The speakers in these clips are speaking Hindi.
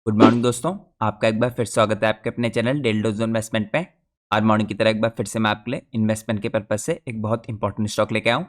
गुड मॉर्निंग दोस्तों, आपका एक बार फिर स्वागत है आपके अपने चैनल डेली डोज इन्वेस्टमेंट पे। आज मॉर्निंग की तरह एक बार फिर से मैं आपके लिए इन्वेस्टमेंट के पर्पज से एक बहुत इंपॉर्टेंट स्टॉक लेके आऊँ।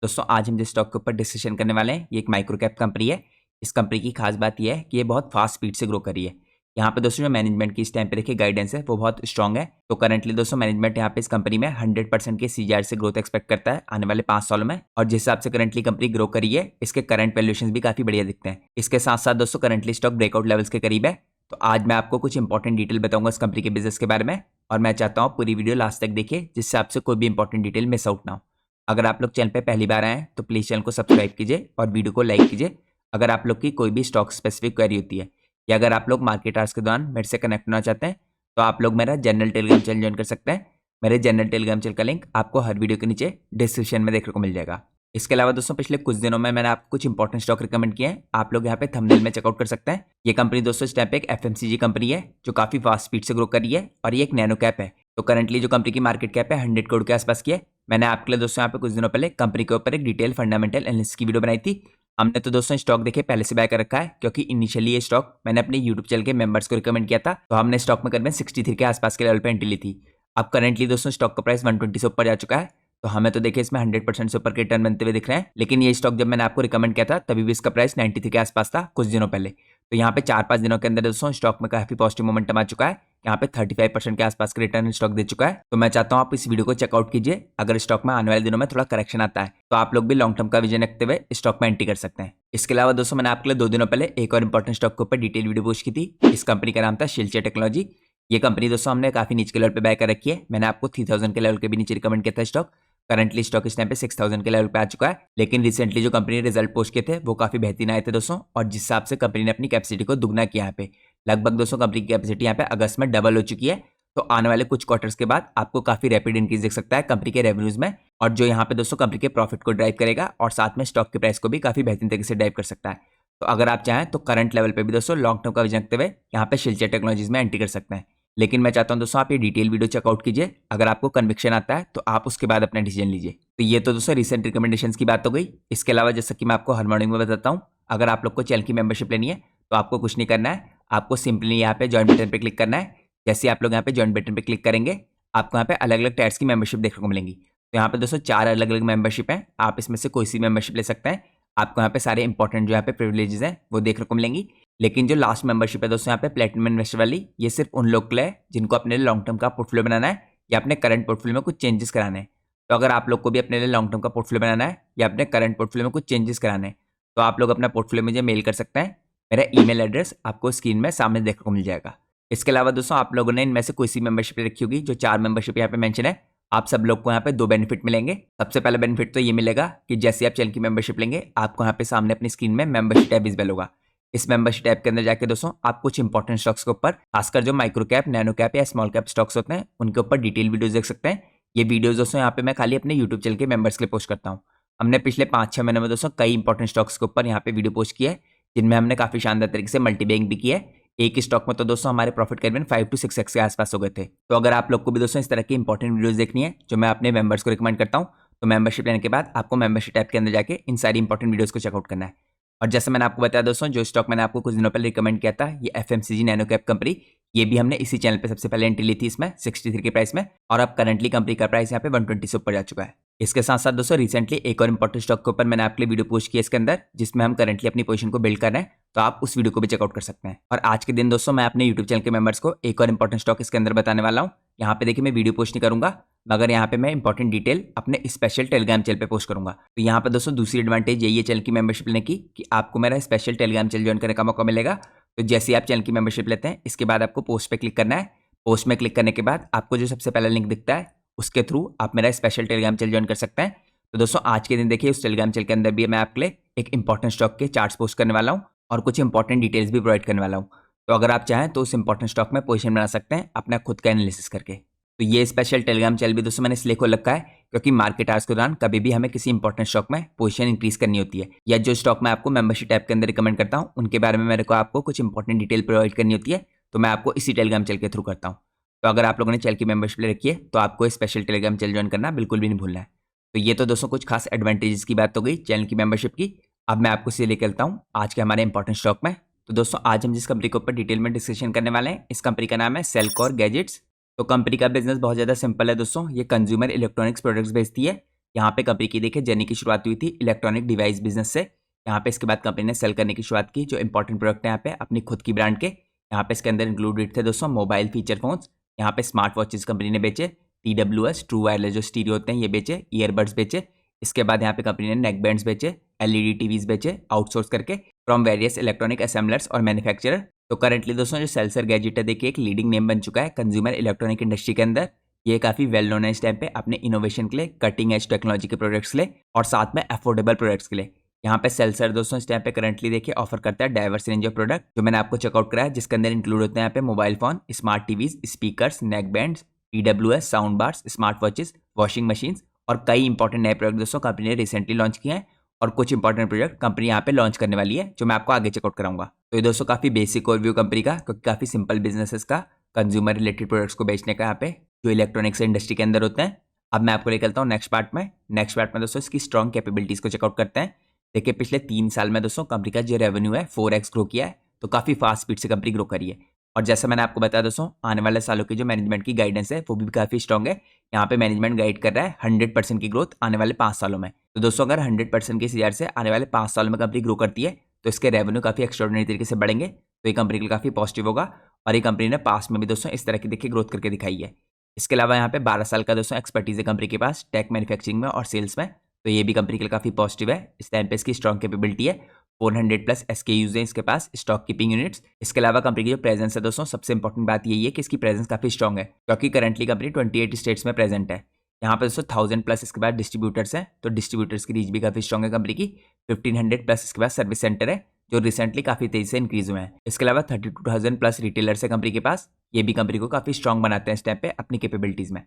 दोस्तों आज हम जिस स्टॉक के ऊपर डिस्कशन करने वाले हैं ये एक माइक्रो कैप कंपनी है। इस कंपनी की खास बात यह है कि ये बहुत फास्ट स्पीड से ग्रो करी है। यहाँ पे दोस्तों जो मैनेजमेंट की इस टाइम पे देखिए गाइडेंस है वो बहुत स्ट्रॉग है। तो करंटली दोस्तों मैनेजमेंट यहाँ पे इस कंपनी में 100% के CAGR से ग्रोथ एक्सपेक्ट करता है आने वाले 5 सालों में। और जिस हिसाब से करंटली कंपनी ग्रो करी है इसके करंट वैल्यूएशन भी काफी बढ़िया दिखते हैं। इसके साथ साथ दोस्तों करंटली स्टॉक ब्रेकआउट लेवल्स के करीब है। तो आज मैं आपको कुछ इंपॉर्टेंट डिटेल बताऊंगा इस कंपनी के बिजनेस के बारे में और मैं चाहता हूँ पूरी वीडियो लास्ट तक देखिए जिससे आपसे कोई भी इंपॉर्टेंट डिटेल मिस आउट ना हो। अगर आप लोग चैनल पे पहली बार आए हैं तो प्लीज़ चैनल को सब्सक्राइब कीजिए और वीडियो को लाइक कीजिए। अगर आप लोग की कोई भी स्टॉक स्पेसिफिक क्वेरी होती है या अगर आप लोग मार्केट आवर्स के दौरान मेरे से कनेक्ट होना चाहते हैं तो आप लोग मेरा जनरल टेलीग्राम चैनल ज्वाइन कर सकते हैं। मेरे जनरल टेलीग्राम चैनल का लिंक आपको हर वीडियो के नीचे डिस्क्रिप्शन में देखने को मिल जाएगा। इसके अलावा दोस्तों पिछले कुछ दिनों में मैंने आपको कुछ इंपॉर्टेंट स्टॉक रिकमेंड किए हैं, आप लोग यहाँ पे थंबनेल में चेकआउट कर सकते हैं। ये कंपनी दोस्तों इस टाइम पे एक FMCG कंपनी है जो काफी फास्ट स्पीड से ग्रो कर रही है और ये एक नैनो कैप है। तो करंटली जो कंपनी की मार्केट कैप है 100 करोड़ के आसपास की है। मैंने आपके लिए दोस्तों यहाँ पे कुछ दिनों पहले कंपनी के ऊपर एक डिटेल फंडामेंटल एनालिसिस की वीडियो बनाई थी। हमने तो दोस्तों स्टॉक देखे पहले से बाय कर रखा है क्योंकि इनिशियली ये स्टॉक मैंने अपने यूट्यूब चैनल के मेंबर्स को रिकमेंड किया था। तो हमने स्टॉक में करीबन 63 के आसपास के लेवल पे एंट्री ली थी। अब करंटली दोस्तों स्टॉक का प्राइस 120 से ऊपर जा चुका है। तो हमें तो देखिए इसमें 100% से ऊपर के रिटर्न बनते हुए दिख रहे हैं। लेकिन ये स्टॉक जब मैंने आपको रिकमेंड किया था तभी भी इसका प्राइस 93 के आसपास था कुछ दिनों पहले। तो यहाँ पे 4-5 दिनों के अंदर दोस्तों स्टॉक में काफी पॉजिटिव मोमेंटम आ चुका है। यहाँ पे 35% के आसपास के रिटर्न स्टॉक दे चुका है। तो मैं चाहता हूँ आप इस वीडियो को चेकआउट कीजिए। अगर स्टॉक में आने वाले दिनों में थोड़ा करेक्शन आता है तो आप लोग भी लॉन्ग टर्म का विजन रखते हुए स्टॉक में एंट्री कर सकते हैं। इसके अलावा दोस्तों मैंने आपके लिए 2 दिनों पहले एक और इंपॉर्टेंट स्टॉक के ऊपर डिटेल वीडियो पोस्ट की थी। इस कंपनी का नाम था शिलचर टेक्नोलॉजी। ये कंपनी दोस्तों हमने काफी नीचे के लेवल पे बाय कर रखी है। मैंने आपको 3000 के लेवल के भी नीचे रिकमेंड किया था स्टॉक। करंटली स्टॉक इस टाइम पे 6000 के लेवल पे आ चुका है। लेकिन रिसेंटली जो कंपनी ने रिजल्ट पोस्ट किए थे वो काफी बेहतरीन आए थे दोस्तों। और जिस हिसाब से कंपनी ने अपनी कैपेसिटी को दुगना किया यहाँ पे लगभग दोस्तों कंपनी की कैपेसिटी यहाँ पे अगस्त में डबल हो चुकी है। तो आने वाले कुछ क्वार्टर्स के बाद आपको काफी रैपिड इंक्रीज दिख सकता है कंपनी के रेवेन्यूज में और जो यहाँ पे दोस्तों कंपनी के प्रॉफिट को ड्राइव करेगा और साथ में स्टॉक के प्राइस को भी काफी बेहतरीन तरीके से ड्राइव कर सकता है। तो अगर आप चाहें तो करंट लेवल पे भी दोस्तों लॉन्ग टर्म का विजन रखते हुए यहाँ पे शिलचर टेक्नोलॉजीज में एंट्री कर सकते हैं। लेकिन मैं चाहता हूं दोस्तों आप ये डिटेल वीडियो चेकआउट कीजिए। अगर आपको कन्विक्शन आता है तो आप उसके बाद अपना डिसीजन लीजिए। तो ये तो दोस्तों रिसेंट रिकमेंडेशंस की बात हो गई। इसके अलावा जैसा कि मैं आपको हर मॉर्निंग में बताता हूँ, अगर आप लोग को चैनल की मेंबरशिप लेनी है तो आपको कुछ नहीं करना है, आपको सिंपली यहाँ पे ज्वाइन बटन पे क्लिक करना है। जैसे आप लोग यहाँ पे ज्वाइन बटन पे क्लिक करेंगे आपको यहाँ पे अलग अलग टायर्स की मेंबरशिप देखने को मिलेंगी। तो यहाँ पे दोस्तों 4 अलग अलग मेंबरशिप हैं, आप इसमें से कोई सी मेंबरशिप ले सकते हैं। आपको यहाँ पे सारे इंपॉर्टेंट जो यहाँ पे प्रिविलेजेस हैं वो देखने को मिलेंगी। लेकिन जो लास्ट मेंबरशिप है दोस्तों यहाँ पे प्लेटिनम इन्वेस्टर वाली, ये सिर्फ उन लोग के लिए है जिनको अपने लिए लॉन्ग टर्म का पोर्टफोलियो बनाना है या अपने करंट पोर्टफोलियो में कुछ चेंजेस कराने हैं। तो अगर आप लोग को भी अपने लिए लॉन्ग टर्म का पोर्टफोलियो बनाना है या अपने करंट पोर्टफोलियो में कुछ चेंजेस कराने हैं तो आप लोग अपना पोर्टफोलियो मुझे मेल कर सकते हैं। मेरा ईमेल एड्रेस आपको स्क्रीन में सामने देखने को मिल जाएगा। इसके अलावा दोस्तों आप लोगों ने इनमें से कोई सी मेंबरशिप रखी होगी, जो 4 मेंबरशिप यहाँ पे मेंशन है, आप सब लोग को यहाँ पे 2 बेनिफिट मिलेंगे। सबसे पहला बेनिफिट तो ये मिलेगा कि जैसे आप चैनल की मेंबरशिप लेंगे आपको यहाँ पे सामने अपनी स्क्रीन में मेंबरशिप टैब विजिबल होगा। इस मेंबरशिप टैब के अंदर जाके दोस्तों आप कुछ इंपॉर्टेंट स्टॉक्स के ऊपर, खासकर जो माइक्रो कैप, नैनो कैप या स्मॉल कैप स्टॉक्स होते हैं उनके ऊपर डिटेल वीडियोस देख सकते हैं। ये वीडियोस दोस्तों यहाँ पे मैं खाली अपने यूट्यूब चैनल के मेंबर्स के लिए पोस्ट करता हूँ। हमने पिछले 5-6 महीनों में दोस्तों कई इंपॉर्टेंट स्टॉक्स के ऊपर यहाँ पे वीडियो पोस्ट किया है जिनमें हमने काफी शानदार तरीके से मल्टीबैगिंग भी किया है। एक स्टॉक में तो दोस्तों हमारे प्रॉफिट करीबन 5 to 6x के आसपास हो गए थे। तो अगर आप लोग को भी दोस्तों इस तरह की इंपॉर्टेंट वीडियोस देखनी है जो मैं अपने मेंबर्स को रिकमेंड करता हूँ तो मेंबरशिप लेने के बाद आपको मेंबरशिप टैब के अंदर जाके इन सारी इंपॉर्टेंट वीडियोस को चेकआउट करना है। और जैसे मैंने आपको बताया दोस्तों, जो स्टॉक मैंने आपको कुछ दिनों पहले रिकमेंड किया था ये FMCG नैनो कैप कंपनी, ये भी हमने इसी चैनल पे सबसे पहले एंट्री ली थी इसमें 63 के प्राइस में और अब करंटली कंपनी का प्राइस यहाँ पे 120 से ऊपर जा चुका है। इसके साथ साथ दोस्तों रिसेंटली एक और इंपॉर्टेंट स्टॉक के ऊपर मैंने आपके लिए वीडियो पोस्ट किया इसके अंदर, जिसमें हम करंटली अपनी पोजीशन को बिल्ड कर रहे हैं। तो आप उस वीडियो को भी चेकआउट कर सकते हैं। और आज के दिन दोस्तों मैं अपने यूट्यूब चैनल के मेंबर्स को एक और इंपॉर्टेंट स्टॉक इसके अंदर बताने वाला हूँ। यहाँ पे देखिए मैं वीडियो पोस्ट नहीं करूंगा मगर यहाँ पे मैं इंपॉर्टेंट डिटेल अपने स्पेशल टेलीग्राम चैनल पे पोस्ट करूंगा। तो यहाँ पे दोस्तों दूसरी एडवांटेज यही है चैनल की मेंबरशिप लेने की कि आपको मेरा स्पेशल टेलीग्राम चैनल ज्वाइन करने का मौका मिलेगा। तो जैसे ही आप चैनल की मेंबरशिप लेते हैं इसके बाद आपको पोस्ट पे क्लिक करना है। पोस्ट में क्लिक करने के बाद आपको जो सबसे पहला लिंक दिखता है उसके थ्रू आप मेरा स्पेशल टेलीग्राम चैनल ज्वाइन कर सकते हैं। तो दोस्तों आज के दिन देखिए उस टेलीग्राम चैनल के अंदर भी मैं आपके लिए एक इंपॉर्टेंट स्टॉक के चार्ट्स पोस्ट करने वाला हूँ और कुछ इंपॉर्टेंट डिटेल्स भी प्रोवाइड करने वाला हूँ। तो अगर आप चाहें तो उस इंपॉर्टेंट स्टॉक में पोजीशन बना सकते हैं अपना खुद का एनालिसिस करके। तो ये स्पेशल टेलीग्राम चैनल भी दोस्तों मैंने इसलिए खोल रखा है क्योंकि मार्केट आवर्स के दौरान कभी भी हमें किसी इंपॉर्टेंट स्टॉक में पोजीशन इंक्रीज करनी होती है या जो स्टॉक मैं आपको मेंबरशिप टैब के अंदर रिकमेंड करता हूँ उनके बारे में मेरे को आपको कुछ इंपॉर्टेंट डिटेल प्रोवाइड करनी होती है। तो मैं आपको इसी टेलीग्राम चैनल के थ्रू करता हूँ। तो अगर आप लोगों ने चैनल की मेंबरशिप ले रखी है तो आपको स्पेशल टेलीग्राम चैनल ज्वाइन करना बिल्कुल भी नहीं भूलना है। तो ये तो दोस्तों कुछ खास एडवांटेजेस की बात हो गई चैनल की मेंबरशिप की। अब मैं आपको सीधे लेकर चलता हूँ आज के हमारे इंपॉर्टेंट स्टॉक में। तो दोस्तों आज हम जिस कंपनी के ऊपर डिटेल में डिस्कशन करने वाले हैं, इस कंपनी का नाम है सेल्कॉर गैजेट्स। तो कंपनी का बिजनेस बहुत ज़्यादा सिंपल है दोस्तों, ये कंज्यूमर इलेक्ट्रॉनिक्स प्रोडक्ट्स बेचती है। यहाँ पे कंपनी की देखिए जर्नी की शुरुआत हुई थी इलेक्ट्रॉनिक डिवाइस बिजनेस से। यहाँ पे इसके बाद कंपनी ने सेल करने की शुरुआत की जो इंपॉर्टेंट प्रोडक्ट है यहाँ पे अपनी खुद की ब्रांड के। यहाँ पे इसके अंदर इंक्लूडेड थे दोस्तों मोबाइल फीचर फोन्स, यहाँ पे स्मार्ट वॉचेस कंपनी ने बेचे, TWS ट्रू वायरलेस जो स्टीरियो होते हैं ये बेचे, ईयरबड्स बेचे। इसके बाद यहाँ पे कंपनी ने नेक बैंड्स बेचे, LED टीवीज बेचे आउटसोर्स करके फ्रॉम वेरियस इलेक्ट्रॉनिक असेंबलर्स और मैन्युफैक्चरर। तो करंटली दोस्तों जो सेल्सर गैजेट है देखिए एक लीडिंग नेम बन चुका है कंज्यूमर इलेक्ट्रॉनिक इंडस्ट्री के अंदर। ये काफी वेल नोन है इस टाइम पे अपने इनोवेशन के लिए, कटिंग एज टेक्नोलॉजी के प्रोडक्ट्स के लिए और साथ में अफोर्डेबल प्रोडक्ट्स के लिए। यहाँ पे सेल्सर दोस्तों इस टाइम पे करंटली देखिए ऑफर करता है डाइवर्स रेंज ऑफ प्रोडक्ट जो मैंने आपको चेकआउट कराया, जिसके अंदर इंक्लूड होते हैं यहाँ पे mobile phone, smart TVs, speakers, neck bands, TWS sound bars, smart watches, washing machines और कई इंपॉर्टेंट नए प्रोडक्ट दोस्तों कंपनी ने रिसेंटली लॉन्च किए हैं और कुछ इंपॉर्टेंट प्रोडक्ट कंपनी यहाँ पे लॉन्च करने वाली है जो मैं आपको आगे चेकआउट कराऊंगा। तो ये दोस्तों काफी बेसिक ओवरव्यू कंपनी का, क्योंकि काफी सिंपल बिजनेस है इसका कंज्यूमर रिलेटेड प्रोडक्ट्स को बेचने का यहाँ पे जो इलेक्ट्रॉनिक्स इंडस्ट्री के अंदर होते हैं। अब मैं आपको लेकर चलता हूँ नेक्स्ट पार्ट में। नेक्स्ट पार्ट में दोस्तों इसकी स्ट्रॉन्ग कैपेबिलिटीज को चेकआउट करते हैं। देखिए पिछले 3 साल में दोस्तों कंपनी का जो रेवेन्यू है 4x ग्रो किया है, तो काफी फास्ट स्पीड से कंपनी ग्रो करी है। और जैसा मैंने आपको बताया दोस्तों आने वाले सालों की जो मैनेजमेंट की गाइडेंस है वो भी काफी स्ट्रॉन्ग है। यहाँ पे मैनेजमेंट गाइड कर रहा है 100% की ग्रोथ आने वाले 5 सालों में। तो दोस्तों अगर 100% की CAGR से आने वाले 5 सालों में कंपनी ग्रो करती है तो इसके रेवेन्यू काफी एक्स्ट्राऑर्डिनरी तरीके से बढ़ेंगे, तो ये कंपनी के लिए काफी पॉजिटिव होगा। और ये कंपनी ने पास्ट में भी दोस्तों इस तरह की देखिए ग्रोथ करके दिखाई है। इसके अलावा यहाँ पे 12 साल का दोस्तों एक्सपर्टीज है कंपनी के पास टेक मैन्युफैक्चरिंग में और सेल्स में, तो ये भी कंपनी के लिए काफी पॉजिटिव है। इस टाइम पे इसकी स्ट्रॉन्ग कैपेबिलिटी है, 400+ SKUs हैं इसके पास स्टॉक कीपिंग यूनिट्स। इसके अलावा कंपनी की जो प्रेजेंस है दोस्तों सबसे इंपॉर्टेंट बात यही है कि इसकी प्रेजेंस काफी स्ट्रॉन्ग है, क्योंकि करंटली कंपनी 28 स्टेट्स में प्रेजेंट है। यहाँ पे दोस्तों 1000+ इसके बाद डिस्ट्रीब्यूटर्स हैं, तो डिस्ट्रीब्यूटर्स की रीच भी काफी स्ट्रॉन्ग है कंपनी की। 1500+ इसके बाद सर्विस सेंटर है जो रिसेंटली काफी तेजी से इंक्रीज हुए हैं। इसके अलावा 32,000+ रिटेलर्स है कंपनी के पास, ये भी कंपनी को काफी स्ट्रॉन्ग बनाते हैं इस टाइम पे अपनी कैपेबिलिटीज में।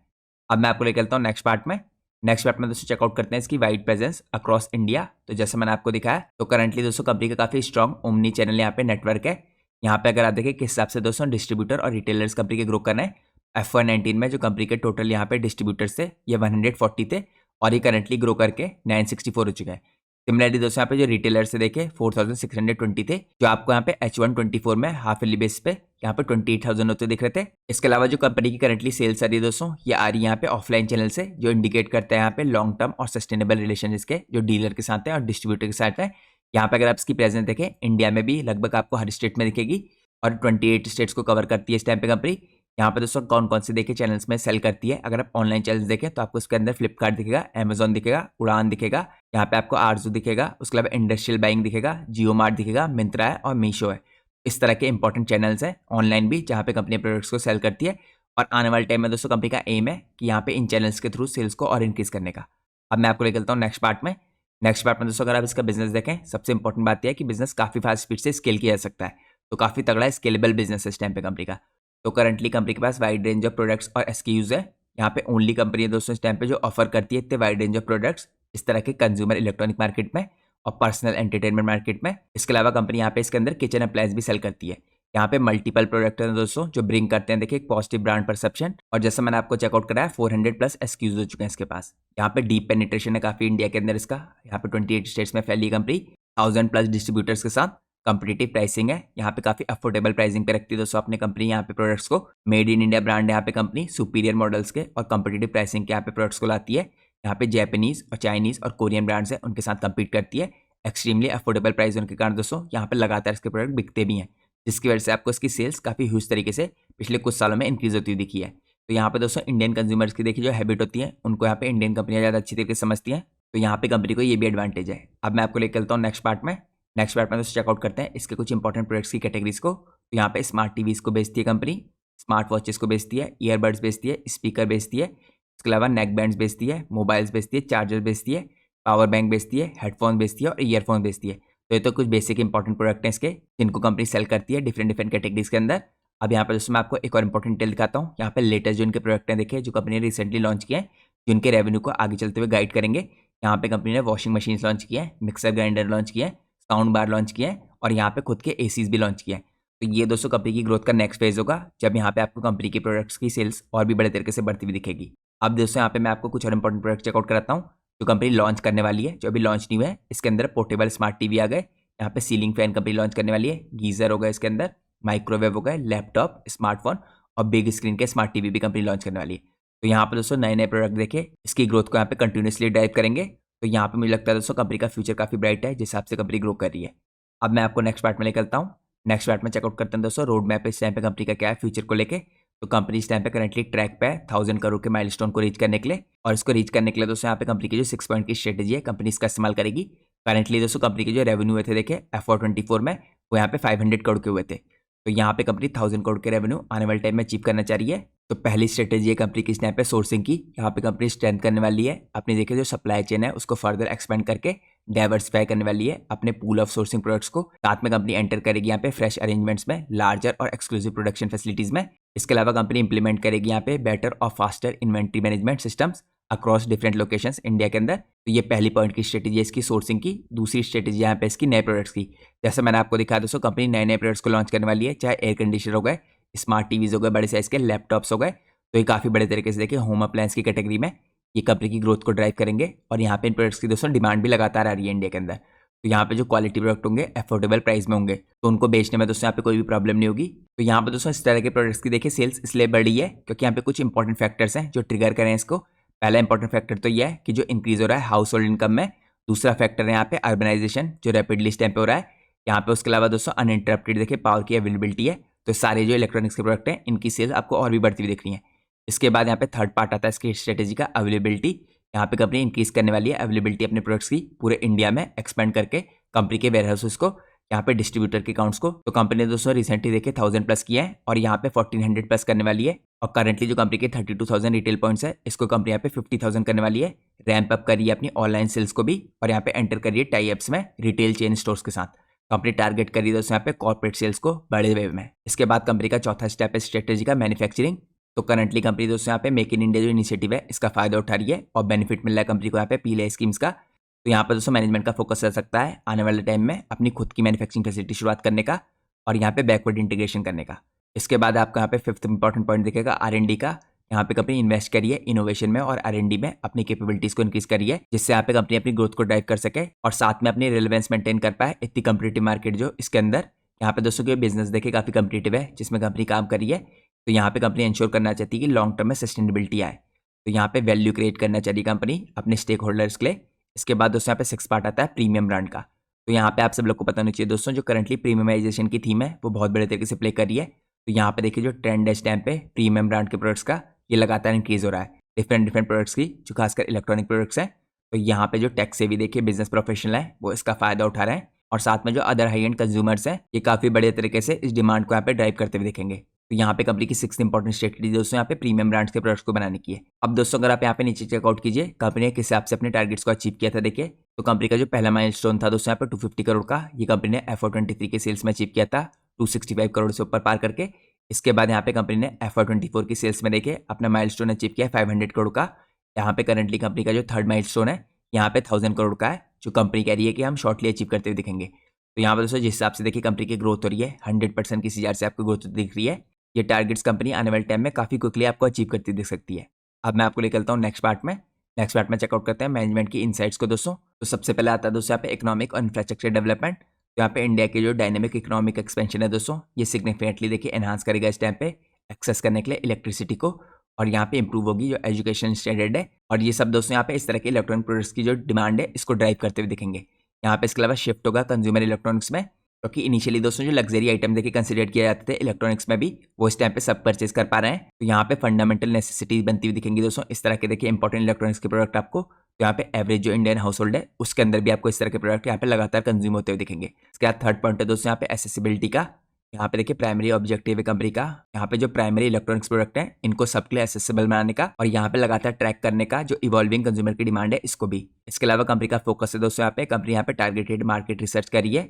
अब मैं आपको लेकर चलता हूँ नेक्स्ट पार्ट में। नेक्स्ट पार्ट में दोस्तों चेकआउट करते हैं इसकी वाइड प्रेजेंस अक्रॉस इंडिया। तो जैसे मैंने आपको दिखाया तो करंटली दोस्तों कंपनी का काफी स्ट्रॉन्ग ओमनी चैनल यहाँ पे नेटवर्क है। यहाँ पे अगर आप देखें किस हिसाब से दोस्तों डिस्ट्रीब्यूटर और रिटेलर्स कंपनी के ग्रो कर रहे हैं, FY19 में जो कंपनी के टोटल यहाँ पे डिस्ट्रीब्यूटर्स थे ये 140 थे और ये करंटली ग्रो करके 964 हो चुका है। सिमिलरली दोस्तों यहाँ पे जो रिटेलर्स से देखे 4620 थे, जो आपको यहाँ पे H124 में हाफ ईयरली बेस पे यहाँ पे 28,000 होते दिख रहे थे। इसके अलावा जो कंपनी की करंटली सेल्स आ रही है दोस्तों ये आ रही है यहाँ पे ऑफलाइन चैनल से, जो इंडिकेट करता है यहाँ पे लॉन्ग टर्म और सस्टेनेबल रिलेशन इसके जो डीलर के साथ है और डिस्ट्रीब्यूटर के साथ है। यहाँ पे अगर आप इसकी प्रेजेंस देखें इंडिया में भी लगभग आपको हर स्टेट में दिखेगी और 28 स्टेट्स को कवर करती है इस टाइम पे कंपनी। यहाँ पे दोस्तों कौन कौन से देखे चैनल्स में सेल करती है, अगर आप ऑनलाइन चैनल्स देखें तो आपको उसके अंदर फ्लिपकार्ट दिखेगा, अमेजॉन दिखेगा, उड़ान दिखेगा, यहाँ पे आपको आरजू दिखेगा, उसके अलावा इंडस्ट्रियल बाइंग दिखेगा, जियो मार्ट दिखेगा, मिंत्रा है और मीशो है। इस तरह के इंपॉर्टेंट चैनल्स हैं ऑनलाइन भी जहाँ पे कंपनी प्रोडक्ट्स को सेल करती है। और आने वाले टाइम में दोस्तों कंपनी का एम है कि यहाँ पे इन चैनल्स के थ्रू सेल्स को और इंक्रीज करने का। अब मैं आपको लेकर चलता हूँ नेक्स्ट पार्ट में। नेक्स्ट पार्ट में दोस्तों अगर आप इसका बिजनेस देखें सबसे इंपॉर्टेंट बात यह है कि बिजनेस काफी फास्ट स्पीड से स्केल किया जा सकता है, तो काफी तगड़ा स्केलेबल बिजनेस है इस टाइम पे कंपनी का। तो करंटली कंपनी के पास वाइड रेंज ऑफ प्रोडक्ट्स और SKUs है। यहाँ पे ओनली कंपनी है दोस्तों इस टाइम पे जो ऑफर करती है इतने वाइड रेंज ऑफ प्रोडक्ट्स इस तरह के कंज्यूमर इलेक्ट्रॉनिक मार्केट में और पर्सनल एंटरटेनमेंट मार्केट में। इसके अलावा कंपनी यहाँ पे इसके अंदर किचन अप्लायंस भी सेल करती है। यहाँ पे मल्टीपल प्रोडक्ट हैं दोस्तों जो ब्रिंग करते हैं देखिए एक पॉजिटिव ब्रांड परसेप्शन, और जैसा मैंने आपको चेकआउट कराया 400+ SKUs हो चुके हैं इसके पास। यहाँ पे डीप पेनिट्रेशन है काफी इंडिया के अंदर इसका, यहाँ पे 28 स्टेट्स में फैली कंपनी 1000+ डिस्ट्रीब्यूटर्स के साथ। कॉम्पिटिटिव प्राइसिंग है, यहाँ पे काफी अफोर्डेबल प्राइसिंग पे रखती है दोस्तों अपने कंपनी यहाँ पे प्रोडक्ट्स को। मेड इन इंडिया ब्रांड है यहाँ पे कंपनी, सुपीरियर मॉडल्स के और कॉम्पिटिटिव प्राइसिंग के यहाँ पे प्रोडक्ट्स को लाती है। यहाँ पे जैपनीज और चाइनीज और कोरियन ब्रांड्स है उनके साथ कम्पीट करती है। एक्सट्रीमली अफोर्डेबल प्राइस उनके कारण दोस्तों यहाँ पे लगातार इसके प्रोडक्ट बिकते भी हैं, जिसकी वजह से आपको इसकी सेल्स काफी ह्यूज तरीके से पिछले कुछ सालों में इंक्रीज होती हुई दिखी है। तो यहाँ पे दोस्तों इंडियन कंज्यूमर्स की देखिए जो हैबिट होती है उनको यहाँ पे इंडियन कंपनियां ज़्यादा अच्छी तरीके से समझती हैं, तो यहाँ पे कंपनी को ये भी एडवांटेज है। अब मैं आपको लेकर चलता हूँ नेक्स्ट पार्ट में। नेक्स्ट पार्ट में दोस्तों चेकआउट करते हैं इसके कुछ इंपॉर्टेंट प्रोडक्ट्स की कैटेगरीज को। तो यहाँ पे स्मार्ट टीवीज को बेचती है कंपनी, स्मार्ट वॉचेस को बेचती है, ईयरबड्स बेचती है, स्पीकर बेचती है, इसके अलावा नेक बैंड्स बेचती है, मोबाइल्स बेचती है, चार्जर बेचती है, पावर बैंक बेचती है, हेडफोन बेचती है और ईयरफोन बेचती है। तो ये तो कुछ बेसिक इंपॉर्टेंट प्रोडक्ट हैं इसके जिनको कंपनी सेल करती है डिफरेंट डिफरेंट कैटेगरीज के अंदर। अब यहाँ पर दोस्तों मैं आपको एक और इंपॉर्टेंट डिटेल दिखाता हूँ। यहाँ पे लेटेस्ट जो इनके प्रोडक्ट हैं देखिए जो कंपनी ने रिसेंटली लॉन्च किए हैं, जिनके रेवेन्यू को आगे चलते हुए गाइड करेंगे। यहाँ पे कंपनी ने वॉशिंग मशीन लॉन्च किए हैं, मिक्सर ग्राइंडर लॉन्च किए हैं, साउंड बार लॉन्च किए हैं और यहाँ पे खुद के एसीज भी लॉन्च किए हैं। तो ये दोस्तों कंपनी की ग्रोथ का नेक्स्ट फेज होगा जब यहाँ पे आपको कंपनी की प्रोडक्ट्स की सेल्स और भी बड़े तरीके से बढ़ती हुई दिखेगी। अब दोस्तों यहाँ पे मैं आपको कुछ और इंपॉर्टेंट प्रोडक्ट चेकआउट कराता हूँ जो कंपनी लॉन्च करने वाली है, जो अभी लॉन्च नहीं हुआ है। इसके अंदर पोर्टेबल स्मार्ट टीवी आ गए, यहाँ पे सीलिंग फैन कंपनी लॉन्च करने वाली है, गीजर होगा इसके अंदर, माइक्रोवेव होगा, लैपटॉप, स्मार्टफोन और बिग स्क्रीन के स्मार्ट टीवी भी कंपनी लॉन्च करने वाली है। तो यहाँ पे दोस्तों नए नए प्रोडक्ट देखे इसकी ग्रोथ को यहाँ पे कंटिन्यूसली ड्राइव करेंगे। तो यहाँ पे मुझे लगता है दोस्तों कंपनी का फ्यूचर काफी ब्राइट है, जिस हिसाब से कंपनी ग्रो कर रही है। अब मैं आपको नेक्स्ट पार्ट में लेकर चलता हूँ। नेक्स्ट पार्ट में चेकआउट करते हैं दोस्तों रोड मैप इस टाइम पे कंपनी का क्या है फ्यूचर को लेके। तो कंपनी इस टाइम पे करंटली ट्रैक पे है 1000 करोड़ के माइलस्टोन को रीच करने के लिए, और इसको रीच करने के लिए दोस्तों यहाँ पे कंपनी की जो 6 पॉइंट की स्ट्रेटेजी है कंपनी इसका इस्तेमाल करेगी। करंटली दोस्तों कंपनी के जो रेवेन्यू हुए थे देखे FY24 में वो यहाँ पे 500 करोड़ के हुए थे। तो यहाँ पे कंपनी 1000 करोड़ के रेवेन्यू आने वाले टाइम में अचीव करना चाह रही है। तो पहली स्ट्रेटेजी है कंपनी की इस टाइम पे सोर्सिंग की। यहाँ पे कंपनी स्ट्रेंथ करने वाली है, अपनी देखिए जो सप्लाई चेन है उसको फर्दर एक्सपेंड करके डाइवर्सिफाई करने वाली है अपने पूल ऑफ सोर्सिंग प्रोडक्ट्स को। साथ में कंपनी एंटर करेगी यहाँ पे फ्रेश अरेंजमेंट्स में, लार्जर और एक्सक्लूसिव प्रोडक्शन फैसिलिटीज में। इसके अलावा कंपनी इंप्लीमेंट करेगी यहाँ पे बेटर और faster inventory management systems across different locations India के अंदर। तो ये पहली पॉइंट की स्ट्रेटेजी है इसकी सोर्सिंग की। दूसरी स्ट्रेटेजी यहाँ पे इसकी नए प्रोडक्ट्स की। जैसे मैंने आपको दिखाया दोस्तों कंपनी नए नए प्रोडक्ट्स को लॉन्च करने वाली है, चाहे एयर कंडीशनर हो गए, स्मार्ट टीवीज हो गए, बड़े साइज के लैपटॉप्स हो गए। तो ये काफी बड़े तरीके से देखिए होम अप्लायंस की कैटेगरी में ये कंपनी की ग्रोथ को ड्राइव करेंगे। और यहाँ पे इन प्रोडक्ट्स की दोस्तों डिमांड भी लगातार आ रही है इंडिया के अंदर। तो यहाँ पे जो क्वालिटी प्रोडक्ट होंगे अफोर्डेबल प्राइस में होंगे तो उनको बेचने में दोस्तों यहाँ पे कोई भी प्रॉब्लम नहीं होगी। तो यहाँ पे दोस्तों इस तरह के प्रोडक्ट्स की देखिए सेल्स इसलिए बढ़ी है क्योंकि यहाँ पे कुछ इंपॉर्टेंट फैक्टर्स हैं जो ट्रिगर करें इसको। पहला इंपॉर्टेंट फैक्टर तो यह है कि जो इंक्रीज हो रहा है हाउस होल्ड इनकम में। दूसरा फैक्टर है यहाँ पे अर्बनाइजेशन जो रैपिडली इस टाइम पे हो रहा है यहाँ पे। उसके अलावा दोस्तों अनइंटरप्टेड देखिए पावर की अवेलेबिलिटी है। तो सारे जो इलेक्ट्रॉनिक्स के प्रोडक्ट हैं इनकी सेल्स आपको और भी बढ़ती हुई दिख रही है। इसके बाद यहाँ पे थर्ड पार्ट आता है इसकी स्ट्रेटेजी का अवेलेबिलिटी। यहाँ पे कंपनी इंक्रीज करने वाली है अवेलेबिलिटी अपने प्रोडक्ट्स की पूरे इंडिया में एक्सपेंड करके कंपनी के वेयर हाउसेस को, यहाँ पे डिस्ट्रीब्यूटर के अकाउंट्स को। तो कंपनी ने दोस्तों रिसेंटली देखे 1000 प्लस किया है और यहाँ पे 1400 प्लस करने वाली है। और करंटली जो कंपनी के 32,000 रिटेल पॉइंट्स है इसको कंपनी यहाँ पे 50,000 करने वाली है। रैंप अप करिए अपनी ऑनलाइन सेल्स को भी और यहाँ पे एंटर करिए टाई अप्स में रिटेल चेन स्टोर्स के साथ। कंपनी टारगेट करिए दोस्तों यहाँ पे कॉर्पोरेट सेल्स को बड़े वे में। इसके बाद कंपनी का चौथा स्टेप है स्ट्रेटेजी का मैन्युफैक्चरिंग। तो करंटली कंपनी दोस्तों यहाँ पे मेक इन इंडिया जो इनिशिएटिव है इसका फायदा उठा रही है और बेनिफिट मिल रहा है कंपनी को यहाँ पे पीएलआई स्कीम्स का। तो यहाँ पर दोस्तों मैनेजमेंट का फोकस रह सकता है आने वाले टाइम में अपनी खुद की मैन्युफैक्चरिंग फैसिलिटी शुरुआत करने का और यहाँ पे बैकवर्ड इंटीग्रेशन करने का। इसके बाद आपका यहाँ पे फिफ्थ इंपॉर्टेंट पॉइंट दिखेगा R&D का। यहाँ पे कंपनी इन्वेस्ट करिए इनोवेशन में और R&D में अपनी कैपेबिलिटीज को इंक्रीज करिए जिससे यहाँ पे कंपनी अपनी ग्रोथ को ड्राइव कर सके और साथ में अपनी रिलेवेंस मेंटेन कर पाए इतनी कम्पिटेटिव मार्केट जो इसके अंदर। यहाँ पे दोस्तों के बिजनेस देखे काफी कम्पिटेटिव है जिसमें कंपनी काम करी है। तो यहाँ पे कंपनी इंश्योर करना चाहती है कि लॉन्ग टर्म में सस्टेनेबिलिटी आए। तो यहाँ पे वैल्यू क्रिएट करना चाहिए कंपनी अपने स्टेक होल्डर्स के लिए। इसके बाद दोस्तों यहाँ पे 6 पार्ट आता है प्रीमियम ब्रांड का। तो यहाँ पे आप सब लोग को पता होना चाहिए दोस्तों जो करंटली प्रीमियमाइजेशन की थीम है वो बहुत बड़े तरीके से प्ले कर रही है। तो यहाँ पे देखिए जो ट्रेंड है इस टाइम पे प्रीमियम ब्रांड के प्रोडक्ट्स का ये लगातार इंक्रीज हो रहा है डिफरेंट प्रोडक्ट्स की जो खासकर इलेक्ट्रॉनिक प्रोडक्ट्स हैं। तो यहाँ पे जो टैक्स से भी देखिए बिजनेस प्रोफेशनल है वो इसका फायदा उठा रहे हैं और साथ में जो अदर हाई एंड कंज्यूमर्स हैं ये काफी बड़े तरीके से इस डिमांड को यहाँ पे ड्राइव करते हुए दिखेंगे। तो यहाँ पे कंपनी की 6th इंपॉर्टेंट स्ट्रेटेजी दोस्तों यहाँ पे प्रीमियम ब्रांड्स के प्रोडक्ट्स को बनाने की है। अब दोस्तों अगर आप यहाँ पे नीचे चेकआउट कीजिए कंपनी ने किस हिसाब से अपने टारगेट्स को अचीव किया था देखिए। तो कंपनी का जो पहला माइलस्टोन था दोस्तों यहाँ पे 250 करोड़ का ये कंपनी ने FY23 के सेल्स में अचीव किया था 265 करोड़ से ऊपर पार करके। इसके बाद यहाँ पे कंपनी ने FY24 की सेल्स में देखिए अपना माइलस्टोन अचीव किया 500 करोड़ का। यहाँ पे करंटली कंपनी का जो थर्ड माइलस्टोन है यहाँ पे 1000 करोड़ का है जो कंपनी कह रही है कि हम शॉर्टली अचीव करते हुए दिखेंगे। तो यहाँ पर दोस्तों जिस हिसाब से देखिए कंपनी की ग्रोथ हो रही है 100% की CAGR से आपको ग्रोथ दिख रही है। ये टारगेट्स कंपनी आने वाले टाइम में काफी क्विकली आपको अचीव करती दिख सकती है। अब मैं आपको लेकर चलता हूँ नेक्स्ट पार्ट में। नेक्स्ट पार्ट में चेकआउट करते हैं मैनेजमेंट की इनसाइट्स को दोस्तों। तो सबसे पहले आता है दोस्तों यहाँ पे इकोनॉमिक और इंफ्रास्ट्रक्चर डेवलपमेंट। तो यहाँ पे इंडिया की जो डायनेमिक इकोनॉमिक एक्सपेंशन है दोस्तों ये सिग्निफिकेंटली देखिए एनहांस करेगा इस टाइम पे एक्सेस करने के लिए इलेक्ट्रिसिटी को और यहाँ पे इंप्रूव होगी जो एजुकेशन स्टैंडर्ड है। और ये सब दोस्तों यहाँ पे इस तरह के इलेक्ट्रॉनिक प्रोडक्ट्स की जो डिमांड है इसको ड्राइव करते हुए दिखेंगे। यहाँ पे इसके अलावा शिफ्ट होगा कंज्यूमर इलेक्ट्रॉनिक्स में क्योंकि इनिशियली दोस्तों जो लग्जरी आइटम देखिए कंसिडर किया जाते थे इलेक्ट्रॉनिक्स में भी वो इस टाइम पे सब परचेज कर पा रहे हैं। तो यहाँ पे फंडामेंटल नेसेसिटीज बनती हुई दिखेंगी दोस्तों इस तरह के देखिए इंपॉर्टेंट इलेक्ट्रॉनिक्स के प्रोडक्ट आपको। तो यहाँ पे एवरेज जो इंडियन हाउस होल्ड है उसके अंदर भी आपको इस तरह के प्रोडक्ट यहाँ पे लगातार कंज्यूम होते हुए दिखेंगे। इसके बाद थर्ड पॉइंट है दोस्तों यहाँ पे एसेसिबिलिटी का। यहाँ पे देखिए प्राइमरी ऑब्जेक्टिव है कंपनी का यहाँ पे जो प्राइमरी इलेक्ट्रॉनिक्स प्रोडक्ट हैं इनको सबके लिए एक्सेसिबल बनाने का और यहाँ पे लगातार ट्रैक करने का जो इवॉल्विंग कंज्यूमर की डिमांड है इसको भी। इसके अलावा कंपनी का फोकस है दोस्तों यहाँ पे कंपनी यहाँ पे टारगेटेड मार्केट रिसर्च करी है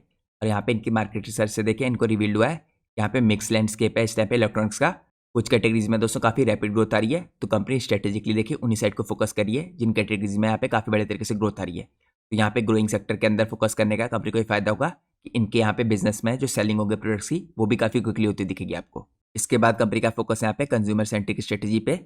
और यहाँ पे इनकी मार्केट रिसर्च से देखिए इनको रिवील्ड हुआ है यहाँ पे मिक्स लैंडस्केप है इस टाइप पे इलेक्ट्रॉनिक्स का। कुछ कैटेगरीज में दोस्तों काफी रैपिड ग्रोथ आ रही है तो कंपनी स्ट्रेटेजिकली देखिए उन्हीं साइड को फोकस करिए जिन कैटेगरीज में यहाँ पे काफी बड़े तरीके से ग्रोथ आ रही है। तो यहाँ पे ग्रोइंग सेक्टर के अंदर फोकस करने का कंपनी को फायदा होगा कि इनके यहाँ पे बिजनेस में जो सेलिंग होगी प्रोडक्ट्स की वो भी काफी क्विकली होती दिखेगी आपको। इसके बाद कंपनी का फोकस यहाँ पे कंज्यूमर सेंट्रिक स्ट्रेटेजी पे।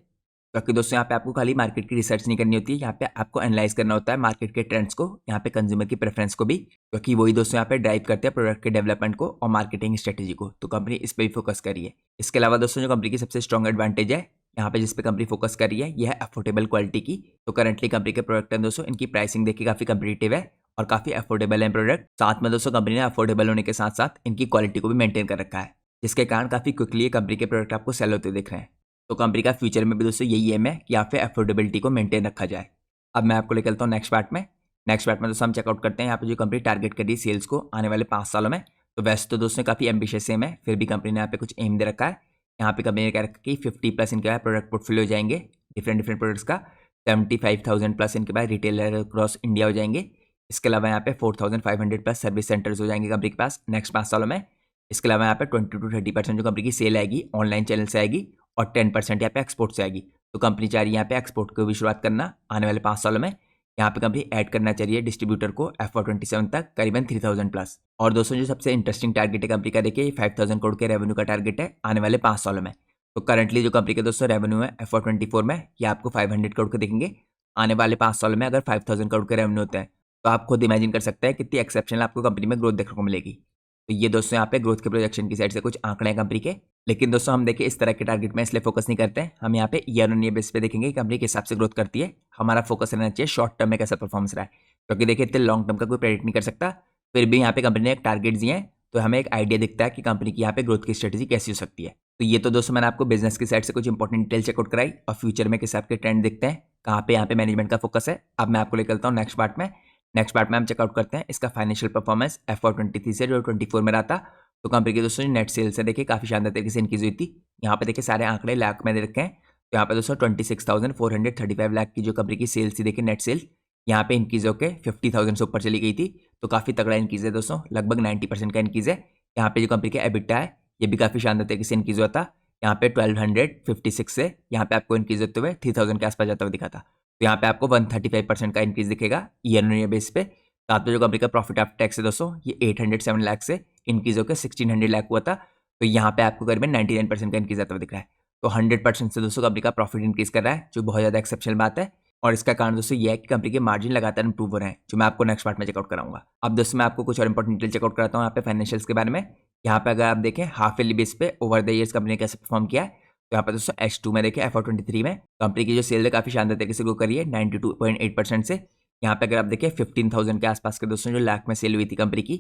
क्योंकि दोस्तों यहाँ पे आपको खाली मार्केट की रिसर्च नहीं करनी होती है, यहाँ पे आपको एनालाइज करना होता है मार्केट के ट्रेंड्स को, यहाँ पे कंज्यूमर की प्रेफरेंस को भी, क्योंकि वही दोस्तों यहाँ पे ड्राइव करते हैं प्रोडक्ट के डेवलपमेंट को और मार्केटिंग स्ट्रेटेजी को। तो कंपनी इस पर भी फोकस कर रही है। इसके अलावा दोस्तों जो कंपनी की सबसे स्ट्रॉन्ग एडवांटेज है यहाँ पे जिस पे कंपनी फोकस कर रही है यह है अफोर्डेबल क्वालिटी की। तो करंटली कंपनी के प्रोडक्ट हैं दोस्तों, इनकी प्राइसिंग देखिए काफी कम्पिटिटिव है और काफी अफोर्डेबल है प्रोडक्ट। साथ में दोस्तों कंपनी ने अफोर्डेबल होने के साथ साथ इनकी क्वालिटी को भी मेंटेन कर रखा है, जिसके कारण काफी क्विकली कंपनी के प्रोडक्ट आपको सेल होते दिख रहे हैं। तो कंपनी का फ्यूचर में भी दोस्तों यही एम है कि यहाँ पे अफोर्डेबिलिटी को मेंटेन रखा जाए। अब मैं आपको लेकर चलता हूँ नेक्स्ट पार्ट में। नेक्स्ट पार्ट में दोस्तों हम चेकआउट करते हैं यहाँ पे जो कंपनी टारगेट कर रही है सेल्स को आने वाले 5 सालों में। तो वैसे तो दोस्तों काफी एम्बिशियस एम है, फिर भी कंपनी ने यहाँ पे कुछ एम दे रखा है। यहाँ पे कंपनी ने कह रखा है कि 50+ इनके प्रोडक्ट पोर्टफोलियो हो जाएंगे डिफरेंट प्रोडक्ट्स का, 75,000+ इनके पास रिटेलर अक्रॉस इंडिया हो जाएंगे। इसके अलावा यहाँ पे 4,500+ सर्विस सेंटर्स हो जाएंगे कंपनी के पास नेक्स्ट 5 सालों में। इसके अलावा यहाँ पे 20 to 30% जो कंपनी की सेल आएगी ऑनलाइन चैनल से आएगी और 10% यहाँ पे एक्सपोर्ट से आएगी। तो कंपनी चाह रही है यहाँ पे एक्सपोर्ट को भी शुरुआत करना आने वाले 5 सालों में। यहाँ पे कंपनी ऐड करना चाहिए डिस्ट्रीब्यूटर को FY27 तक करीबन 3,000+। और दोस्तों जो सबसे इंटरेस्टिंग टारगेट है कंपनी का देखिए 5,000 करोड़ के रेवेन्यू का टारगेट है आने वाले 5 सालों में। तो करंटली जो कंपनी के दोस्तों रेवेन्यू है FY24 में ये आपको 500 करोड़ के दिखेंगे। आने वाले 5 सालों में अगर 5,000 करोड़ के रेवेन्यू होते हैं तो आप खुद इमेजिन कर सकते हैं कितनी एक्सेप्शनल आपको कंपनी में ग्रोथ देखने को मिलेगी। तो ये दोस्तों यहाँ पे ग्रोथ के प्रोजेक्शन की साइड से कुछ आंकड़े हैं कंपनी के। लेकिन दोस्तों हम देखिए इस तरह के टारगेट में इसलिए फोकस नहीं करते हैं, हम यहाँ पे ईयर ऑन ईयर बेस पे देखेंगे कंपनी के हिसाब से ग्रोथ करती है। हमारा फोकस रहना चाहिए शॉर्ट टर्म में कैसा परफॉर्मेंस रहा है, क्योंकि देखिए इतने लॉन्ग टर्म का कोई प्रेडिक्ट नहीं कर सकता। फिर भी यहाँ पे कंपनी ने एक टारगेट दिए हैं तो हमें एक आइडिया दिखता है कि कंपनी की यहाँ पे ग्रोथ की स्ट्रेटेजी कैसी हो सकती है। तो ये तो दोस्तों मैंने आपको बिजनेस की साइड से कुछ इंपॉर्टेंट डिटेल चेकआउट कराई और फ्यूचर में किस आपके ट्रेंड दिखते हैं, कहाँ पे यहाँ पे मैनेजमेंट का फोकस है। अब मैं आपको लेकर चलता हूँ नेक्स्ट पार्ट में। नेक्स्ट पार्ट में हम चेकआउट करते हैं इसका फाइनेंशियल परफॉर्मेंस FY23 से जो 24 में रहा था। तो कंपनी के दोस्तों नेट सेल्स है देखिए काफी शानदार तरीके से इंक्रीज हुई थी। यहाँ पे देखिए सारे आंकड़े लाख में दे रखे हैं। तो यहाँ पे दोस्तों 26,435 लाख की जो कंपनी की सेल्स थी देखिए नेट सेल, यहाँ पे इंक्रीज होकर 50,000 से ऊपर चली गई थी। तो काफी तगड़ा इंक्रीज है दोस्तों, लगभग 90% का इंक्रीज है। यहाँ पे जो कंपनी का एबिटा है ये भी काफी शानदार तरीके से इंक्रीज हुआ था। यहाँ पे 1256 से यहाँ पे आपको इंक्रीज होते हुए 3,000 के आसपास जाता हुआ दिखा था। तो यहाँ पे आपको 135% का इंक्रीज दिखेगा ईयर ऑन ईयर बेस पे। साथ में जो कंपनी का प्रॉफिट आफ्टर टैक्स है दोस्तों ये 807 लाख से इंक्रीज होकर 1,600 लाख हुआ था। तो यहाँ पे आपको करीबन 99% का इंक्रीज आता हुआ दिख रहा है। तो 100% से दोस्तों कंपनी का प्रॉफिट इंक्रीज कर रहा है, जो बहुत ज़्यादा एक्सेप्शनल बात है। और इसका कारण दोस्तों ये है कि कंपनी के मार्जिन लगातार इंप्रूव हो रहे हैं, जो मैं आपको नेक्स्ट पार्ट में चेकआउट कराऊंगा। अब दोस्तों मैं आपको कुछ और इंपॉर्टेंट डिटेल चेकआउट कराता हूँ यहाँ पे फाइनेंशियल्स के बारे में। यहाँ पे अगर आप देखें हाफ ईयरली बेस पे ओवर द ईयर्स कंपनी ने कैसे परफॉर्म किया है, तो यहाँ पे दोस्तों H2 में देखें FY23 में कंपनी की जो सेल है काफी शानदार तरीके से ग्रो करी है 92.8% से। यहाँ पे अगर आप देखें 15,000 के आसपास के दोस्तों जो लाख में सेल हुई थी कंपनी की,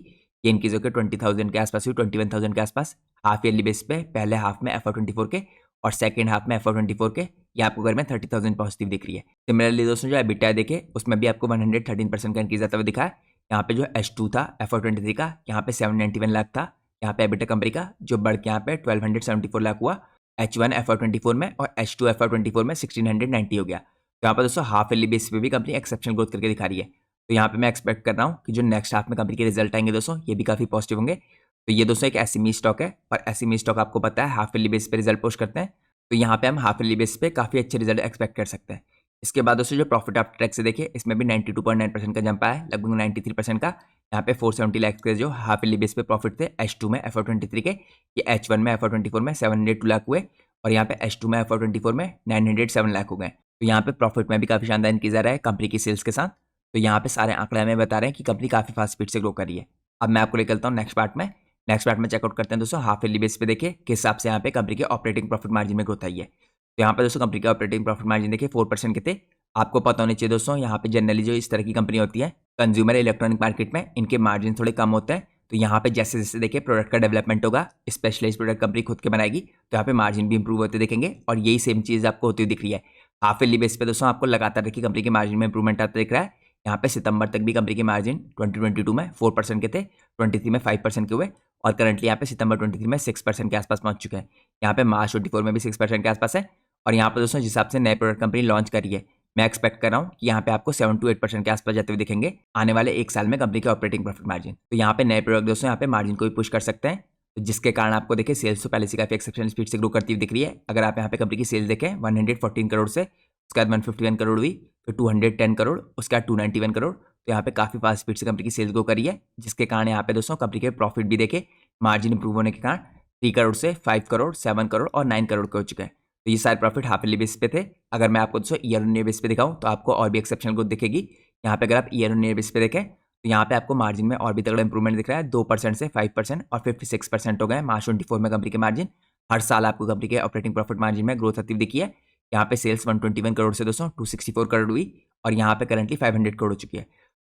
ये इंक्रीज होकर 20,000 के आसपास हुई, 21,000 के आसपास हाफ ईयरली बेस पे। पहले हाफ में FY24 के और सेकंड हाफ में FY24 के ये आपको घर में 30,000 पॉजिटिव दिख रही है। सिमिलरली दोस्तों जो एबिटा देखे उसमें भी आपको 113% का इंक्रीज आता हुआ दिखा है। यहाँ पे जो H2 था FY23 का यहाँ पे 791 लाख था यहाँ पे एबिटा कंपनी का, जो बढ़ के यहाँ पे 1,274 लाख हुआ H1 FY24 में और H2 FY24 में 1,690 हो गया। तो यहाँ पर दोस्तों हाफ ईयरली बेस पे भी कंपनी एक्सेप्शनल ग्रोथ करके दिखा रही है। तो यहाँ पे मैं एक्सपेक्ट कर रहा हूँ कि जो नेक्स्ट हाफ में कंपनी के रिजल्ट आएंगे दोस्तों ये भी काफी पॉजिटिव होंगे। तो ये दोस्तों एक एसएमई स्टॉक है और एसएमई स्टॉक आपको पता है हाफ ईयरली बेस पे रिजल्ट पोस्ट करते हैं। तो यहाँ पे हम हाफ ईयरली बेस पे काफी अच्छे रिजल्ट एक्सपेक्ट कर सकते हैं। इसके बाद दोस्तों जो प्रॉफिट आफ्टर टैक्स से देखिए इसमें भी 92.9% का जंप आया है, लगभग 93% का। यहाँ पे 470 लाख के जो हाफ ईयरली बेस पे प्रॉफिट थे H2 में FY23 के, ये H1 में FY24 में 702 लाख हुए और यहाँ पे H2 में FY24 में 907 लाख हो गए। तो यहाँ पे प्रॉफिट में भी काफी शानदार इंक्रीज आ रहा है कंपनी की सेल्स के साथ। तो यहाँ पे सारे आंकड़े हमें बता रहे हैं कि कंपनी काफी फास्ट स्पीड से ग्रो कर रही है। अब मैं आपको लेकर चलता हूँ नेक्स्ट पार्ट में। नेक्स्ट पार्ट में चेकआउट करते हैं दोस्तों हाफ ईयरली बेस पे देखिए किस हिसाब से यहाँ पे कंपनी के ऑपरेटिंग प्रॉफिट मार्जिन में ग्रोथ आई है। तो यहाँ पे दोस्तों कंपनी का ऑपरेटिंग प्रॉफिट मार्जिन देखिए 4% के थे। आपको पता होना चाहिए दोस्तों यहाँ पे जनरली जो इस तरह की कंपनी होती है कंज्यूमर इलेक्ट्रॉनिक मार्केट में इनके मार्जिन थोड़े कम होते हैं। तो यहाँ पे जैसे जैसे देखिए प्रोडक्ट का डेवलपमेंट होगा, स्पेशलाइज प्रोडक्ट कंपनी खुद के बनाएगी, तो यहाँ पे मार्जिन भी इंप्रूव होते दिखेंगे और यही सेम चीज़ आपको होती हुई दिख रही है। हाफ ईयरली बेस पे दोस्तों आपको लगातार देखिए कंपनी के मार्जिन में इंप्रूवमेंट आता दिख रहा है। यहाँ पे सितंबर तक भी कंपनी के मार्जिन 2022 में 4% के थे, 23 में 5% के हुए और करंटली यहाँ पे सितंबर 23 में 6% के आसपास पहुंच चुके हैं। यहाँ पे मार्च 24 में भी 6% के आसपास है। और यहाँ पर दोस्तों जिस हिसाब से नए प्रोडक्ट कंपनी लॉन्च करी है, मैं एक्सपेक्ट कर रहा हूँ कि यहाँ पे आपको 7 to 8% के आसपास जाते हुए दिखेंगे आने वाले 1 साल में कंपनी के ऑपरेटिंग प्रॉफिट मार्जिन। तो यहाँ पे नए प्रोडक्ट दोस्तों यहाँ पे मार्जिन को भी पुश कर सकते हैं, तो जिसके कारण आपको देखिए सेल्स तो पहले से काफी एक्सेप्शनल स्पीड से ग्रो करती हुई दिख रही है। अगर आप यहाँ पे कंपनी की सेल्स देखें 114 करोड़ से, उसके बाद 151 करोड़ हुई, फिर 210 करोड़, उसके बाद 291 करोड़। तो यहाँ पे काफी फास्ट स्पीड से कंपनी की सेल्स ग्रो करी है, जिसके कारण यहाँ पे दोस्तों कंपनी के प्रॉफिट भी देखे मार्जिन इंप्रूव होने के कारण 3 करोड़ से 5 करोड़, 7 करोड़ और 9 करोड़ के हो चुके हैं। तो ये सारे प्रॉफिट हाफ ईयरली बेस पे थे। अगर मैं आपको दोस्तों ईयर ऑन ईयर बेस पे दिखाऊं तो आपको और भी एक्सेप्शनल ग्रोथ दिखेगी। यहाँ पे अगर आप ईयर ऑन ईयर बेस पे देखें तो यहाँ पे आपको मार्जिन में और भी तगड़ा इंप्रूवमेंट दिख रहा है। 2% से 5% और 56% हो गए मार्च 24 में कंपनी के मार्जिन। हर साल आपको कंपनी के ऑपरेटिंग प्रॉफिट मार्जिन में ग्रोथ आती दिखी है। यहाँ पे सेल्स 121 करोड़ से दोस्तों 264 करोड़ हुई और यहाँ पे करंटली 500 करोड़ हो चुकी है।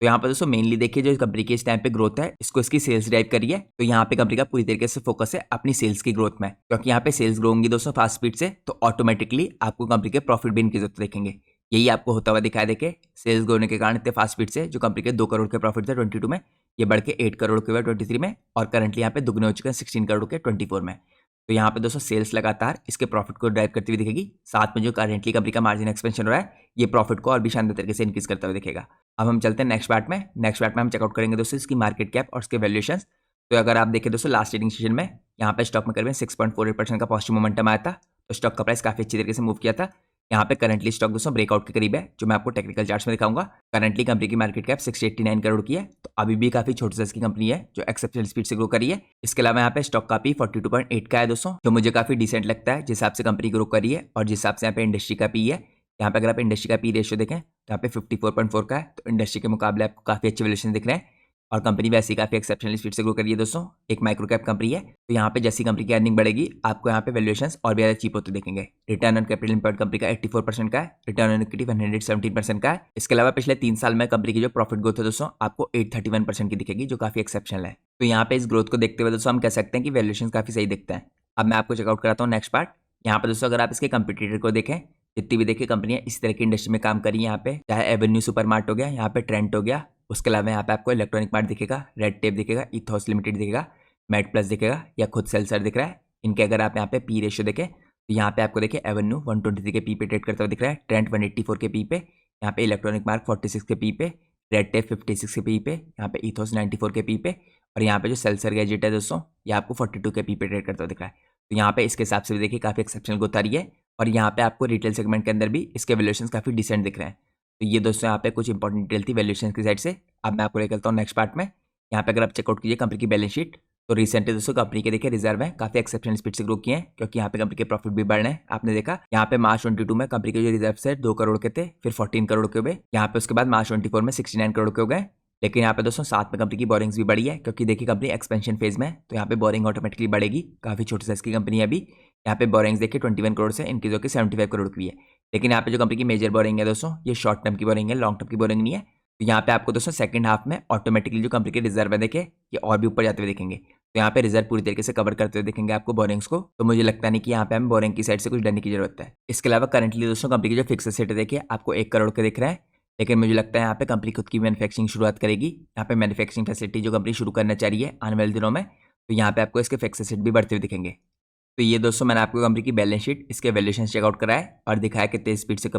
तो यहाँ पर दोस्तों मेनली देखिए जो कंपनी की इस टाइम पे ग्रोथ है इसको इसकी सेल्स ड्राइव करी है। तो यहाँ पे कंपनी का पूरी तरीके से फोकस है अपनी सेल्स की ग्रोथ में, क्योंकि यहाँ पे सेल्स ग्रो होंगी दोस्तों फास्ट स्पीड से तो ऑटोमेटिकली आपको कंपनी के प्रॉफिट भी इनक्रीज होते देखेंगे। यही आपको होता हुआ दिखाई देखे सेल्स ग्रो होने के कारण इतने फास्ट स्पीड से जो कंपनी के 2 करोड़ के प्रॉफिट थे 22 में, ये बढ़ के 8 करोड़ के हुए 23 में और करंटली यहाँ पे दुगने हो चुके हैं 16 करोड़ के 24 में। तो यहाँ पे दोस्तों सेल्स लगातार इसके प्रॉफिट को ड्राइव करती हुई दिखेगी। साथ में जो करंटली कंपनी का मार्जिन एक्सपेंशन हो रहा है ये प्रॉफिट को और भी शानदार तरीके से इंक्रीज करता हुआ दिखेगा। अब हम चलते हैं नेक्स्ट पार्ट में। नेक्स्ट पार्ट में हम चेकआउट करेंगे दोस्तों इसकी मार्केट कैप और इसके वैल्यूएशंस। तो अगर आप देखें दोस्तों लास्ट ट्रेडिंग सेशन में यहाँ पे स्टॉक में करीबन 6.48% का पॉजिटिव मोमेंटम आया था। तो स्टॉक का प्राइस काफी अच्छी तरीके से मूव किया था। यहाँ पे करंटली स्टॉक दोस्तों ब्रेकआउट के करीब है, जो मैं आपको टेक्निकल चार्ट्स में दिखाऊंगा। करंटली कंपनी की मार्केट कैप 689 करोड़ की है, तो अभी भी काफी छोटी साइज की कंपनी है जो एक्सेप्शनल स्पीड से ग्रो करी है। इसके अलावा यहाँ पे स्टॉक का पी 42.8 का है दोस्तों, जो मुझे काफी डिसेंट लगता है जिस हिसाब से कंपनी ग्रो करी है और जिस हिसाब से यहाँ पे इंडस्ट्री का पी है। यहाँ पे अगर आप इंडस्ट्री का पी रेशियो देखें तो यहाँ पे 54.4 का है, तो इंडस्ट्री के मुकाबले आपको काफी अच्छे वैल्यूएशन दिख रहे हैं और कंपनी वैसे ही काफी एक्सेप्शनल स्पीड से ग्रो करी है दोस्तों। एक माइक्रो कैप कंपनी है, तो यहाँ पे जैसी कंपनी की अर्निंग बढ़ेगी आपको यहाँ पे वैल्यूएशंस और भी ज्यादा चीप होते देखेंगे। Return on capital employed company का 84% का है, रिटर्न ऑन इक्विटी 117% का है। इसके अलावा पिछले 3 साल में कंपनी की जो प्रॉफिट ग्रोथ है दोस्तों आपको 831% की दिखेगी, जो काफी एक्सेप्शनल है। तो यहाँ पे इस ग्रोथ को देखते हुए दोस्तों हम कह सकते हैं कि वैल्यूएशन काफी सही दिखता है। अब मैं आपको चेकआउट कराता हूँ नेक्स्ट पार्ट। यहाँ पे दोस्तों अगर आप इसके कंपटीटर को देखें, जितनी भी देखिए कंपनियां इस तरह की इंडस्ट्री में काम करी है, यहाँ पे चाहे एवेन्यू सुपरमार्ट हो गया, यहाँ पे ट्रेंट हो गया, उसके अलावा यहाँ पे आपको इलेक्ट्रॉनिक मार्ट दिखेगा, रेड टेप दिखेगा, इथॉस लिमिटेड दिखेगा, मेड प्लस दिखेगा या खुद सेल्सर दिख रहा है। इनके अगर आप यहाँ पे पी रेशियो देखें तो यहाँ पे आपको देखिए एवेन्यू 123 के पी पे ट्रेड करता हुआ दिख रहा है, ट्रेंट 184 के पी पे, यहाँ पे इलेक्ट्रॉनिक मार्ट 46 के पी पे, रेड टेप 56 के पी पे, यहाँ पे इथॉस 94 के पी पे और यहाँ पे जो सेल्सर गैजेट है दोस्तों ये आपको 42 के पी पे ट्रेड करता हुआ दिख रहा है। तो यहाँ पे इसके हिसाब से भी देखिए काफी एक्सेप्शनल ग्रोथ आ रही है और यहाँ पे आपको रिटेल सेगमेंट के अंदर भी इसके वैल्यूएशंस काफी डिसेंट दिख रहे हैं। तो ये दोस्तों यहाँ पे कुछ इंपॉर्टेंट डिटेल थी वैल्यूएशन की साइड से। अब मैं आपको लेकर चलता हूँ नेक्स्ट पार्ट में। यहाँ पे अगर आप चेकआउट कीजिए कंपनी की बैलेंस शीट तो रिसेंटली दोस्तों कंपनी के देखिए रिजर्व है काफी एक्सेप्शनल स्पीड से ग्रो किए हैं, क्योंकि यहाँ पे कंपनी के प्रॉफिट भी बढ़ रहे हैं। आपने देखा यहाँ पे मार्च 22 में कंपनी के जो रिजर्व है 2 करोड़ के थे, फिर 14 करोड़ के हुए, यहाँ पे उसके बाद मार्च 24 में 69 करोड़ के हो गए। लेकिन यहाँ पे दोस्तों साथ में कंपनी की बोरिंग्स भी बढ़ी है, क्योंकि देखिए कंपनी एक्सपेंशन फेज में है तो यहाँ पे बोरिंग ऑटोमेटिकली बढ़ेगी। काफी छोटी साइज की कंपनी है अभी। यहाँ पे बोरिंग्स देखिए 21 करोड़ से इंक्रीज होकर 75 करोड़ की है। लेकिन यहाँ पे जो कंपनी की मेजर बोरिंग है दोस्तों ये शॉर्ट टर्म की बोरिंग है, लॉन्ग टर्म की बोरिंग नहीं है। तो यहाँ पे आपको दोस्तों सेकंड हाफ में ऑटोमेटिकली जो कंपनी के रिजर्व है देखे ये और भी ऊपर जाते हुए दिखेंगे। तो यहाँ पे रिजर्व पूरी तरीके से कवर करते हुए दिखेंगे आपको बोरिंग्स को। तो मुझे लगता नहीं कि यहाँ पे हमें बोरिंग की साइड से कुछ डरने की जरूरत है। इसके अलावा करंटली दोस्तों कंपनी की जो फिक्स एसेट देखिए आपको 1 करोड़ के दिख रहा है, लेकिन मुझे लगता है यहाँ पे कंपनी खुद की मैन्युफैक्चरिंग शुरुआत करेगी। यहाँ पे मैन्युफैक्चरिंग फैसिलिटी जो कंपनी शुरू करना चाह रही है आने वाले दिनों में, तो यहाँ पे आपको इसके फिक्स एसेट भी बढ़ते हुए दिखेंगे। तो ये दोस्तों मैंने आपको कंपनी की बैलेंस शीट इसके वैल्यूएशन चेकआउट कराया और दिखाया कितने स्पीड से